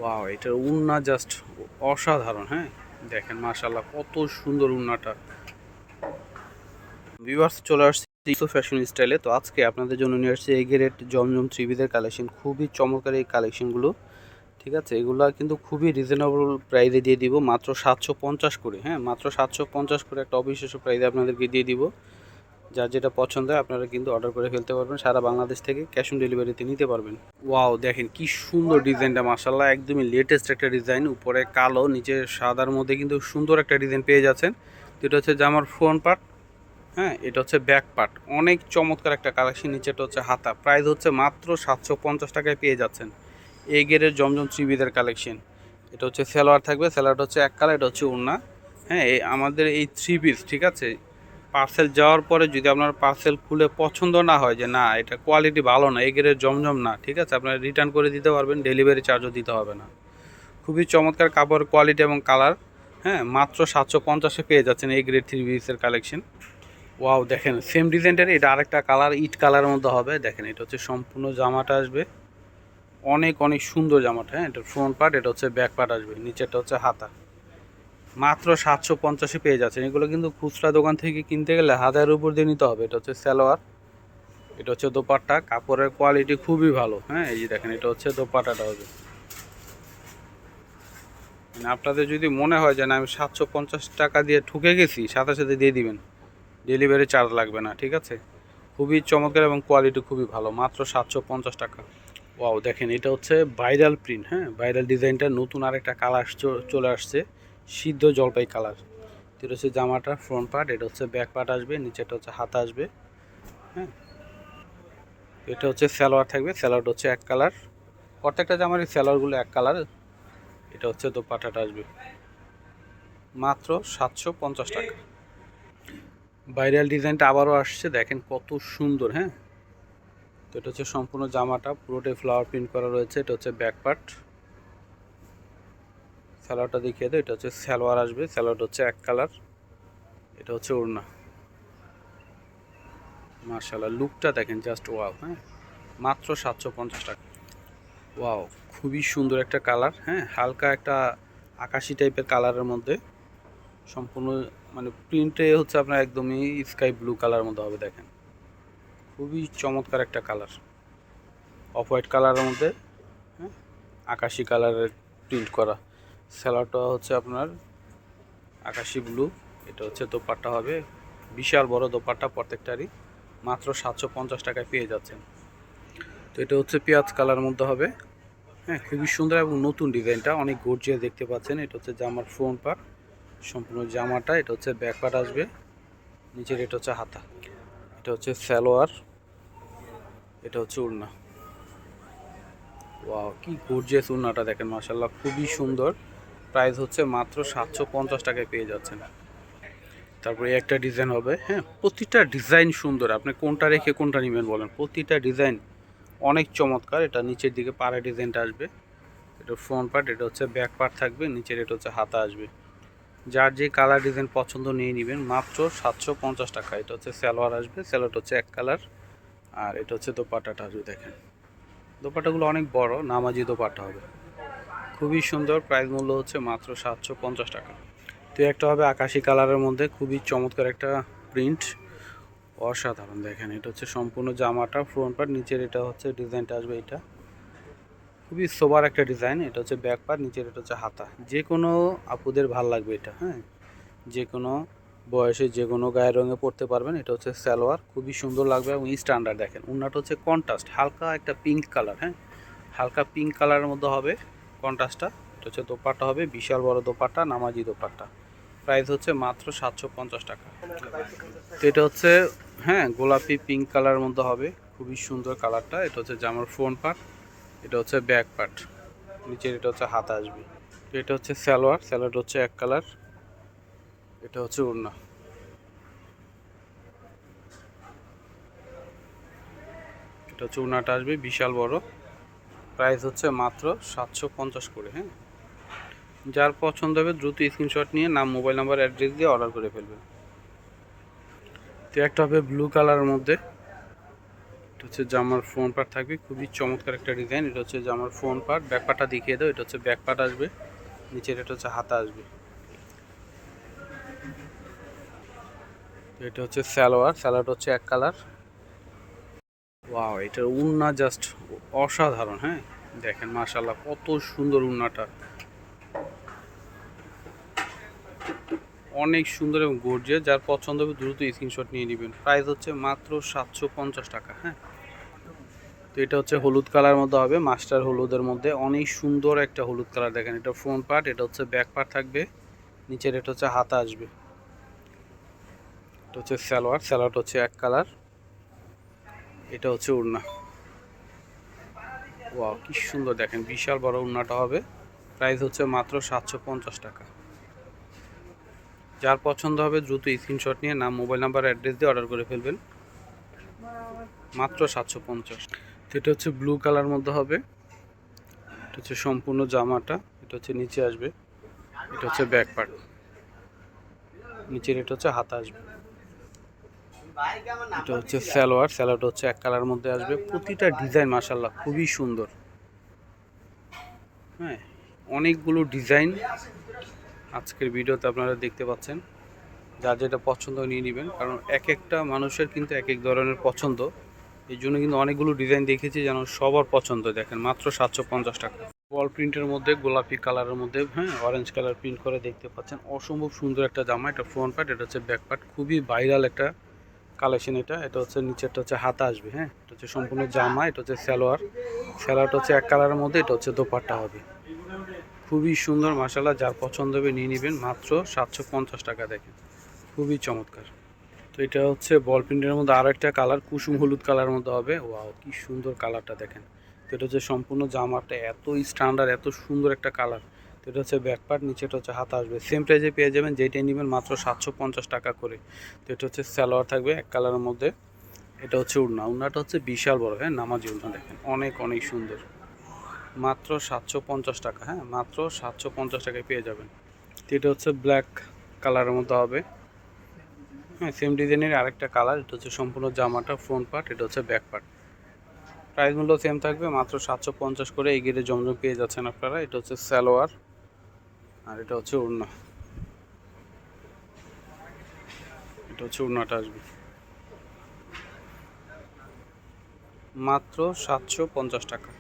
Wow, এটার উন্না just অসাধারণ। হ্যাঁ, দেখেন মাশাআল্লাহ কত সুন্দর উন্নাটা। ভিউয়ার্স, চলে আসছে ইকো ফ্যাশন স্টাইলে। তো আজকে আপনাদের জন্য নিয়ে আসছে এই গ্রেড জমজম থ্রিপিসের কালেকশন। খুবই চমৎকার এই কালেকশনগুলো। ঠিক আছে, এগুলা কিন্তু খুবই রিজনেবল প্রাইসে দিয়ে দিব, মাত্র 750 করে। হ্যাঁ, মাত্র 750 করে একটা অবিশ্বাস্য প্রাইসে আপনাদেরকে দিয়ে দিব। যার যেটা পছন্দ হয় আপনারা কিন্তু অর্ডার করে ফেলতে পারবেন। সারা বাংলাদেশ থেকে ক্যাশ অন ডেলিভারিতে নিতে পারবেন। ওয়াও, দেখেন কি সুন্দর ডিজাইনটা, মাশাআল্লাহ একদমই লেটেস্ট একটা ডিজাইন। উপরে কালো, নিচে সাদার মধ্যে কিন্তু সুন্দর একটা ডিজাইন পেয়ে যাচ্ছেন। তো এটা হচ্ছে জামার ফ্রন্ট পার্ট। হ্যাঁ, এটা হচ্ছে ব্যাক পার্ট। অনেক চমৎকার একটা কালেকশন। নিচেটা হচ্ছে হাতা। প্রাইস হচ্ছে মাত্র 750 টাকায় পেয়ে যাচ্ছেন এই গেরের জমজম থ্রিপিসের কালেকশন। এটা হচ্ছে সালোয়ার থাকবে, সালোয়ারটা হচ্ছে এক কালার, এটা হচ্ছে ওড়না। হ্যাঁ, আমাদের এই থ্রি পিস, ঠিক আছে, পার্সেল যাওয়ার পরে যদি আপনার পার্সেল খুলে পছন্দ না হয় যে না এটা কোয়ালিটি ভালো না, এই গ্রেডের জমজম না, ঠিক আছে, আপনারা রিটার্ন করে দিতে পারবেন, ডেলিভারি চার্জও দিতে হবে না। খুবই চমৎকার কাপড় কোয়ালিটি এবং কালার। হ্যাঁ, মাত্র 750-এ পেয়ে যাচ্ছেন এই গ্রেড থ্রি পিসের কালেকশন। ওয়াও, দেখেন সেম ডিজাইনটার এটা আরেকটা কালার, ইট কালারের মধ্যে হবে। দেখেন এটা হচ্ছে সম্পূর্ণ জামাটা আসবে অনেক অনেক সুন্দর জামাটা। হ্যাঁ, এটা ফ্রন্ট পার্ট, এটা হচ্ছে ব্যাক পার্ট আসবে, নিচেরটা হচ্ছে হাতা। মাত্র 750-এ পেয়ে যাচ্ছেন। এগুলো কিন্তু খুচরা দোকান থেকে কিনতে গেলে 1000-এর উপর দিয়ে নিতে হবে। এটা হচ্ছে সালোয়ার, এটা হচ্ছে দোপাট্টা। কাপড়ের কোয়ালিটি খুবই ভালো। হ্যাঁ, এই যে দেখেন এটা হচ্ছে দোপাট্টাটা হবে। মানে আপনাদের যদি মনে হয় যে না আমি 750 টাকা দিয়ে ঠুকে গেছি, সাথে সাথে দিয়ে দিবেন, ডেলিভারি চার্জ লাগবে না। ঠিক আছে, খুবই চমৎকার এবং কোয়ালিটি খুবই ভালো, মাত্র 750 টাকা। ওয়াও, দেখেন এটা হচ্ছে ভাইরাল প্রিন্ট। হ্যাঁ, ভাইরাল ডিজাইনটা নতুন আরেকটা কালার চলে আসছে, সিদ্ধ জলপাই কালার। এটা হচ্ছে জামাটার ফ্রন্ট পার্ট, এটা হচ্ছে ব্যাক পার্ট আসবে, নিচেটা হচ্ছে হাতা আসবে। হ্যাঁ, এটা হচ্ছে সালোয়ার থাকবে, সালোয়ারটা হচ্ছে এক কালার। প্রত্যেকটা জামারই সালোয়ারগুলো এক কালার। এটা হচ্ছে দোপাট্টাটা আসবে, মাত্র 750 টাকা। ভাইরাল ডিজাইনটা আবারও আসছে, দেখেন কত সুন্দর। হ্যাঁ, তো এটা হচ্ছে সম্পূর্ণ জামাটা পুরোটাই ফ্লাওয়ার প্রিন্ট করা রয়েছে। এটা হচ্ছে ব্যাক পার্ট। সালোয়ারটা দেখিয়ে দেয়, এটা হচ্ছে সালোয়ার আসবে, সালোয়ারটা হচ্ছে এক কালার। এটা হচ্ছে ওড়না। মার্শাল্লাহ, লুকটা দেখেন জাস্ট ওয়াও। হ্যাঁ, মাত্র 750 টাকা। ওয়াও, খুবই সুন্দর একটা কালার। হ্যাঁ, হালকা একটা আকাশি টাইপের কালারের মধ্যে সম্পূর্ণ, মানে প্রিন্টে হচ্ছে আপনার একদমই স্কাই ব্লু কালারের মধ্যে হবে। দেখেন খুবই চমৎকার একটা কালার, অফ হোয়াইট কালারের মধ্যে। হ্যাঁ, আকাশি কালারের প্রিন্ট করা। স্যালাডটা হচ্ছে আপনার আকাশি ব্লু। এটা হচ্ছে দোপাট্টা হবে, বিশাল বড় দোপাট্টা প্রত্যেকটারই। মাত্র 750 টাকায় পেয়ে যাচ্ছেন। তো এটা হচ্ছে পেঁয়াজ কালারের মধ্যে হবে। হ্যাঁ, খুবই সুন্দর এবং নতুন ডিজাইনটা, অনেক গর্জিয়াস দেখতে পাচ্ছেন। এটা হচ্ছে জামার ফ্রন্ট পার্ট, সম্পূর্ণ জামাটা। এটা হচ্ছে ব্যাক পার্ট আসবে, নিচের এটা হচ্ছে হাতা। এটা হচ্ছে সালোয়ার, এটা হচ্ছে ওড়না। ওয়াও, কি গর্জিয়াস ওড়নাটা দেখেন, মাশাআল্লাহ খুবই সুন্দর। প্রাইস হচ্ছে মাত্র 750 টাকায় পেয়ে যাচ্ছেন। তারপরে একটা ডিজাইন হবে। হ্যাঁ, প্রতিটা ডিজাইন সুন্দর, আপনি কোনটা রেখে কোনটা নেবেন বলেন, প্রতিটা ডিজাইন অনেক চমৎকার। এটা নিচের দিকে পাড়া ডিজাইনটা আসবে, এটা ফ্রন্ট পার্ট, এটা হচ্ছে ব্যাক পার্ট থাকবে, নিচের এটা হচ্ছে হাতা আসবে। যার যে কালার ডিজাইন পছন্দ নিয়ে নেবেন, মাত্র 750 টাকা। এটা হচ্ছে সালোয়ার আসবে, সালোয়ারটা হচ্ছে এক কালার, আর এটা হচ্ছে দোপাট্টাটা আসবে। দেখেন দোপাট্টাগুলো অনেক বড়, নামাজি দোপাট্টা হবে, খুবই সুন্দর। প্রাইস মূল্য হচ্ছে মাত্র 750 টাকা। তো একটা হবে আকাশি কালারের মধ্যে, খুবই চমৎকার একটা প্রিন্ট, অসাধারণ। দেখেন এটা হচ্ছে সম্পূর্ণ জামাটা ফ্রন্ট পার্ট, নিচের এটা হচ্ছে ডিজাইনটা আসবে। এটা খুবই সোবার একটা ডিজাইন। এটা হচ্ছে ব্যাক পার্ট, নিচের এটা হচ্ছে হাতা। যে কোনো আপুদের ভাল লাগবে এটা। হ্যাঁ, যে কোনো বয়সে যে কোনো গায়ের রঙে পরতে পারবেন। এটা হচ্ছে সালোয়ার, খুবই সুন্দর লাগবে এবং স্ট্যান্ডার্ড। দেখেন ওড়নাটা হচ্ছে কন্ট্রাস্ট, হালকা একটা পিঙ্ক কালার। হ্যাঁ, হালকা পিঙ্ক কালারের মধ্যে হবে কন্ট্রাস্টটা। এটা হচ্ছে দোপাট্টা হবে, বিশাল বড় দোপাট্টা, নামাজি দোপাট্টা। প্রাইস হচ্ছে মাত্র 750 টাকা। তো এটা হচ্ছে, হ্যাঁ, গোলাপি পিঙ্ক কালারের মধ্যে হবে, খুবই সুন্দর কালারটা। এটা হচ্ছে জামার ফ্রন্ট পার্ট, এটা হচ্ছে ব্যাক পার্ট, নিচের এটা হচ্ছে হাতা আসবে। তো এটা হচ্ছে সালোয়ার, সালোয়ারটা হচ্ছে এক কালার। এটা হচ্ছে ওড়না। এটা হচ্ছে ওড়নাটা আসবে বিশাল বড়। প্রাইস হচ্ছে মাত্র 750 করে। হ্যাঁ, যার পছন্দ হবে দ্রুত স্ক্রিনশট নিয়ে নাম, মোবাইল নাম্বার, অ্যাড্রেস দিয়ে অর্ডার করে ফেলবেন। তো একটা হবে ব্লু কালারের মধ্যে, এটা হচ্ছে জামার ফ্রন্ট পার্ট থাকবে, খুবই চমৎকার একটা ডিজাইন। এটা হচ্ছে জামার ফ্রন্ট পার্ট। ব্যাক পার্টটা দেখিয়ে দাও। এটা হচ্ছে ব্যাক পার্ট আসবে, নিচের এটা হচ্ছে হাতা আসবে। এটা হচ্ছে সালোয়ার। সালোয়ারটা হচ্ছে এক কালার। ওয়াও, এটার উন্না জাস্ট অসাধারণ। হ্যাঁ, দেখেন মাশাআল্লাহ কত সুন্দর উন্নাটা, অনেক সুন্দর এবং গর্জিয়াস। যার পছন্দ হবে দ্রুত স্ক্রিনশট নিয়ে নেবেন। প্রাইস হচ্ছে মাত্র 750 টাকা। হ্যাঁ, তো এটা হচ্ছে হলুদ কালার মধ্যে হবে, মাস্টার হলুদের মধ্যে। অনেক সুন্দর একটা হলুদ কালার। দেখেন এটা ফ্রন্ট পার্ট, এটা হচ্ছে ব্যাক পার্ট থাকবে, নিচের এটা হচ্ছে হাতা আসবে। এটা হচ্ছে সালোয়ার। সালোয়ারটা হচ্ছে এক কালার। এটা হচ্ছে ওড়না। ওয়াও, কি সুন্দর দেখেন, বিশাল বড় ওড়নাটা হবে। প্রাইস হচ্ছে মাত্র 750 টাকা। যার পছন্দ হবে দ্রুত স্ক্রিনশট নিয়ে নাম, মোবাইল নাম্বার, অ্যাড্রেস দিয়ে অর্ডার করে ফেলবেন। মাত্র 750। তো এটা হচ্ছে ব্লু কালার মধ্যে হবে। এটা হচ্ছে সম্পূর্ণ জামাটা। এটা হচ্ছে নিচে আসবে, এটা হচ্ছে ব্যাক পার্ট, নিচের এটা হচ্ছে হাতা আসবে। এটা হচ্ছে সালোয়ার। সালোয়ারটা হচ্ছে এক কালার মধ্যে আসবে। প্রতিটা ডিজাইন মাশাআল্লাহ খুবই সুন্দর। হ্যাঁ, অনেকগুলো ডিজাইন আজকের ভিডিওতে আপনারা দেখতে পাচ্ছেন। যার যেটা পছন্দ নিয়ে নেবেন, কারণ এক একটা মানুষের কিন্তু এক এক ধরনের পছন্দ। এই জন্য কিন্তু অনেকগুলো ডিজাইন দেখেছি যেন সবার পছন্দ। দেখেন মাত্র 750 টাকা। ওয়াল প্রিন্টের মধ্যে গোলাপি কালারের মধ্যে, হ্যাঁ, অরেঞ্জ কালার প্রিন্ট করে দেখতে পাচ্ছেন। অসম্ভব সুন্দর একটা জামা। এটা ফ্রন্ট পার্ট, এটা হচ্ছে ব্যাক পার্ট। খুবই ভাইরাল একটা কালেকশন এটা। এটা হচ্ছে নিচেরটা হচ্ছে হাতা আসবে। হ্যাঁ, এটা হচ্ছে সম্পূর্ণ জামা। এটা হচ্ছে সালোয়ার। সালোয়ারটা হচ্ছে এক কালারের মধ্যে। এটা হচ্ছে দোপাট্টা হবে। খুবই সুন্দর মাশাআল্লাহ। যার পছন্দ হবে নিয়ে নেবেন। মাত্র 750 টাকা। দেখেন খুবই চমৎকার। তো এটা হচ্ছে বল প্রিন্টের মধ্যে আরও একটা কালার, কুসুম হলুদ কালারের মধ্যে হবে। ওয়াও, কি সুন্দর কালারটা দেখেন। তো এটা হচ্ছে সম্পূর্ণ জামাটা এত স্ট্যান্ডার্ড, এত সুন্দর একটা কালার। তো এটা হচ্ছে ব্যাক পার্ট, নিচেটা হচ্ছে হাতা আসবে। সেম প্রাইজে পেয়ে যাবেন, যেটাই নেবেন মাত্র 750 টাকা করে। তো এটা হচ্ছে সালোয়ার থাকবে এক কালারের মধ্যে। এটা হচ্ছে উড়না। উড়নাটা হচ্ছে বিশাল বড়। হ্যাঁ, নামাজি উড়না। দেখেন অনেক অনেক সুন্দর। মাত্র 750 টাকা। হ্যাঁ, মাত্র 750 টাকায় পেয়ে যাবেন। তো এটা হচ্ছে ব্ল্যাক কালারের মধ্যে হবে। হ্যাঁ, সেম ডিজাইনের আরেকটা কালার। এটা হচ্ছে সম্পূর্ণ জামাটা ফ্রন্ট পার্ট, এটা হচ্ছে ব্যাক পার্ট। প্রাইস মূল্য সেম থাকবে, মাত্র 750 করে। এই গেটে জমজম পেয়ে যাচ্ছেন আপনারা। এটা হচ্ছে সালোয়ার, আর এটা হচ্ছে ওড়না। এটা হচ্ছে ওড়নাটা আসবে। মাত্র 750 টাকা।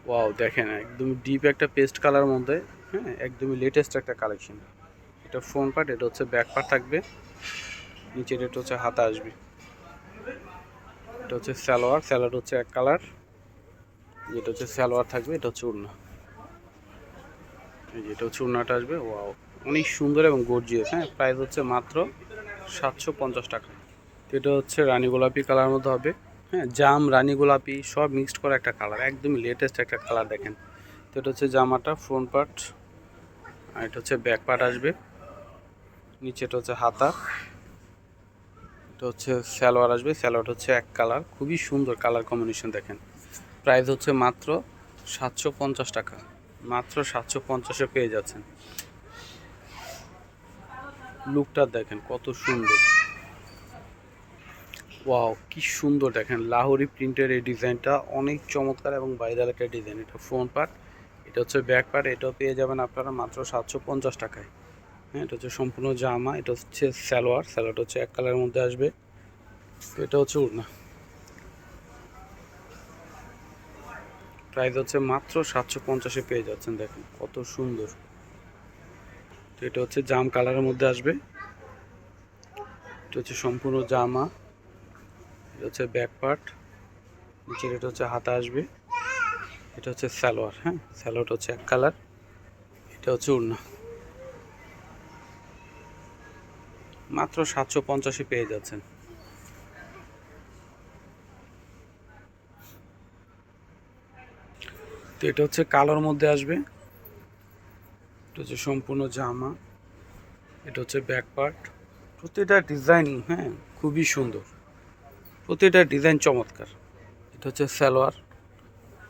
ওয়াও, দেখেন একদম ডিপ একটা পেস্ট কালার মধ্যে। হ্যাঁ, একদমই লেটেস্ট একটা কালেকশন। এটা ফ্রন্ট পার্ট, এটা হচ্ছে ব্যাক পার্ট থাকবে, নিচের এটা হচ্ছে হাতা আসবে। এটা হচ্ছে সালোয়ার। সালোয়ার হচ্ছে এক কালার, যেটা হচ্ছে সালোয়ার থাকবে। এটা হচ্ছে ওড়না। এই যে এটা হচ্ছে ওড়নাটা আসবে। ওয়াও, অনেক সুন্দর এবং গর্জিয়াস। হ্যাঁ, প্রাইস হচ্ছে মাত্র 750 টাকা। তো এটা হচ্ছে রানী গোলাপি কালার মধ্যে হবে। হ্যাঁ, জাম রানী গোলাপি সব মিক্সড করা একটা কালার, একদমই লেটেস্ট একটা কালার। দেখেন, তো এটা হচ্ছে জামাটা ফ্রন্ট পার্ট, আর এটা হচ্ছে ব্যাক পার্ট আসবে, নিচে এটা হচ্ছে হাতা। এটা হচ্ছে সালোয়ার আসবে। সালোয়ার হচ্ছে এক কালার, খুবই সুন্দর কালার কম্বিনেশন। দেখেন প্রাইস হচ্ছে মাত্র 750 টাকা। মাত্র 750-এ পেয়ে যাচ্ছেন। লুকটা দেখেন কত সুন্দর। ওয়াও, কি সুন্দর দেখেন। লাহোরি প্রিন্টের এই ডিজাইনটা অনেক চমৎকার এবং ভাইরাল একটা ডিজাইন। এটা ফ্রন্ট পার্ট, এটা হচ্ছে ব্যাক পার্ট। এটাও পেয়ে যাবেন আপনারা মাত্র 750 টাকায়। হ্যাঁ, এটা হচ্ছে সম্পূর্ণ জামা। এটা হচ্ছে সালোয়ার। সালোয়ারটা হচ্ছে এক কালারের মধ্যে আসবে। তো এটা হচ্ছে ওড়না। প্রাইস হচ্ছে মাত্র 750-এ পেয়ে যাচ্ছেন। দেখেন কত সুন্দর। তো এটা হচ্ছে জাম কালারের মধ্যে আসবে। এটা হচ্ছে সম্পূর্ণ জামা। এটা হচ্ছে ব্যাক পার্ট, নিচের এটা হচ্ছে হাতা আসবে। এটা হচ্ছে সালোয়ার। হ্যাঁ, সালোয়ারটা হচ্ছে এক কালার। এটা হচ্ছে ওড়না। মাত্র 750-এ পেয়ে যাচ্ছেন। তো এটা হচ্ছে কালোর মধ্যে আসবে। এটা হচ্ছে সম্পূর্ণ জামা। এটা হচ্ছে ব্যাক পার্ট। প্রতিটা ডিজাইন, হ্যাঁ, খুবই সুন্দর। প্রতিটা ডিজাইন চমৎকার। এটা হচ্ছে সালোয়ার।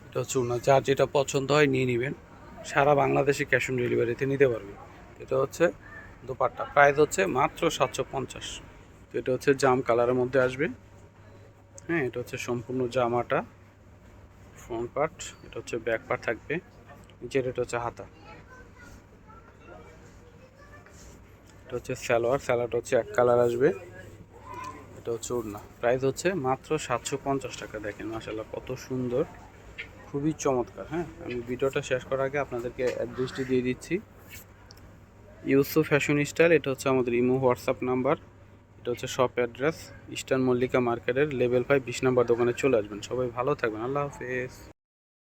এটা হচ্ছে ওড়না। যার যেটা পছন্দ হয় নিয়ে নেবেন। সারা বাংলাদেশে ক্যাশ অন ডেলিভারিতে নিতে পারবেন। এটা হচ্ছে দোপাট্টা প্রাইস হচ্ছে মাত্র 750। তো এটা হচ্ছে জাম কালারের মধ্যে আসবে। হ্যাঁ, এটা হচ্ছে সম্পূর্ণ জামাটা ফ্রন্ট পার্ট, এটা হচ্ছে ব্যাক পার্ট থাকবে, নিচের এটা হচ্ছে হাতা, এটা হচ্ছে স্যালোয়ারটা হচ্ছে এক কালার আসবে, এটা হচ্ছে ওড়না। প্রাইস হচ্ছে মাত্র 750 টাকা। দেখেন মাশাআল্লাহ কত সুন্দর, খুবই চমৎকার। হ্যাঁ, আমি ভিডিওটা শেষ করার আগে আপনাদেরকে অ্যাড্রেসটি দিয়ে দিচ্ছি। ইউসুফ ফ্যাশন স্টাইল, এটা হচ্ছে আমাদের ইমো হোয়াটসঅ্যাপ নাম্বার, এটা হচ্ছে শপ অ্যাড্রেস ইস্টার্ন মল্লিকা মার্কেটের লেভেল 5 20 নম্বর দোকানে চলে আসবেন। সবাই ভালো থাকবেন, আল্লাহ হাফেজ।